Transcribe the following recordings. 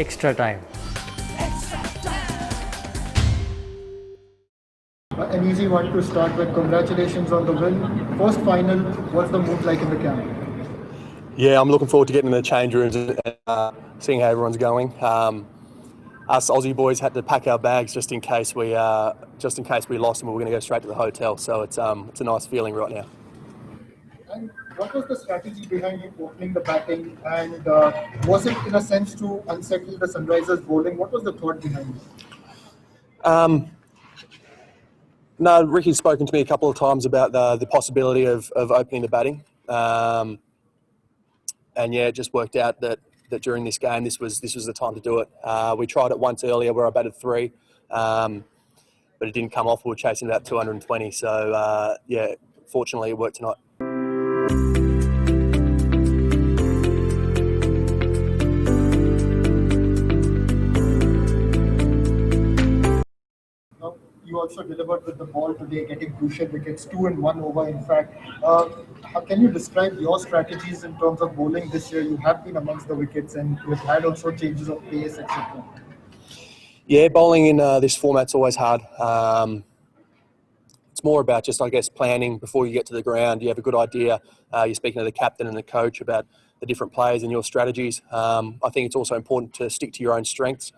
extra time. An easy one to start with. Congratulations on the win. First final, what's the mood like in the camp? Yeah, I'm looking forward to getting in the change rooms and seeing how everyone's going. Us Aussie boys had to pack our bags just in case we lost and we were going to go straight to the hotel. So it's a nice feeling right now. And what was the strategy behind you opening the batting? And was it in a sense to unsettle the Sunrisers bowling? What was the thought behind it? No, Ricky's spoken to me a couple of times about the possibility of opening the batting. And yeah, it just worked out that during this game, this was the time to do it. We tried it once earlier where I batted 3, but it didn't come off. We were chasing about 220. So yeah, fortunately it worked tonight. You also delivered with the ball today, getting crucial wickets, 2 in 1 over. In fact, can you describe your strategies in terms of bowling this year? You have been amongst the wickets, and you've had also changes of pace, etc. Yeah, bowling in this format's always hard. It's more about just, I guess, planning before you get to the ground. You have a good idea. You're speaking to the captain and the coach about the different players and your strategies. I think it's also important to stick to your own strengths.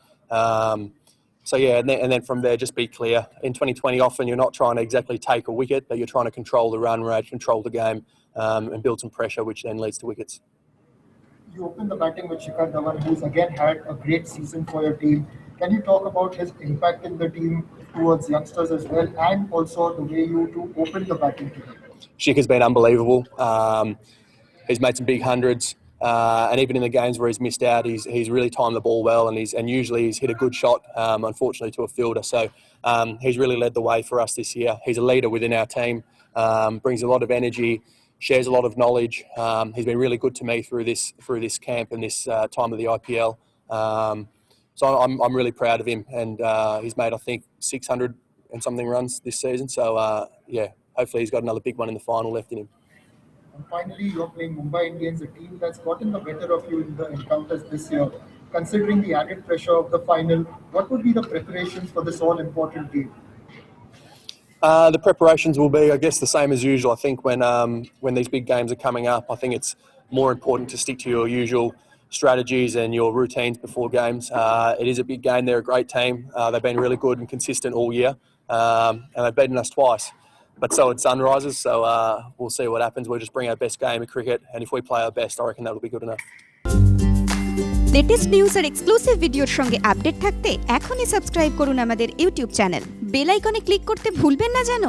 So yeah, and then from there, just be clear. In 2020, often you're not trying to exactly take a wicket, but you're trying to control the run rate, control the game, and build some pressure, which then leads to wickets. You opened the batting with Shikhar Dhawan, who's again had a great season for your team. Can you talk about his impact in the team towards youngsters as well, and also the way you two opened the batting today? Shik has been unbelievable. He's made some big hundreds. And even in the games where he's missed out, he's really timed the ball well, and usually he's hit a good shot, unfortunately to a fielder. So he's really led the way for us this year. He's a leader within our team, brings a lot of energy, shares a lot of knowledge. He's been really good to me through this camp and this time of the IPL. So I'm really proud of him, and he's made, I think, 600 and something runs this season. So yeah, hopefully he's got another big one in the final left in him. And finally, you're playing Mumbai Indians, a team that's gotten the better of you in the encounters this year. Considering the added pressure of the final, what would be the preparations for this all-important game? The preparations will be, I guess, the same as usual. I think when these big games are coming up, I think it's more important to stick to your usual strategies and your routines before games. It is a big game. They're a great team. They've been really good and consistent all year, and they've beaten us twice. But so it's Sunrisers, so we'll see what happens. We'll just bring our best game of cricket, and if we play our best, I reckon that'll be good enough. Latest news আর exclusive ভিডিওর সঙ্গে update থাকতে এখনই subscribe করুন আমাদের YouTube channel. Bell আইকনে click করতে ভুলবেন না যেন।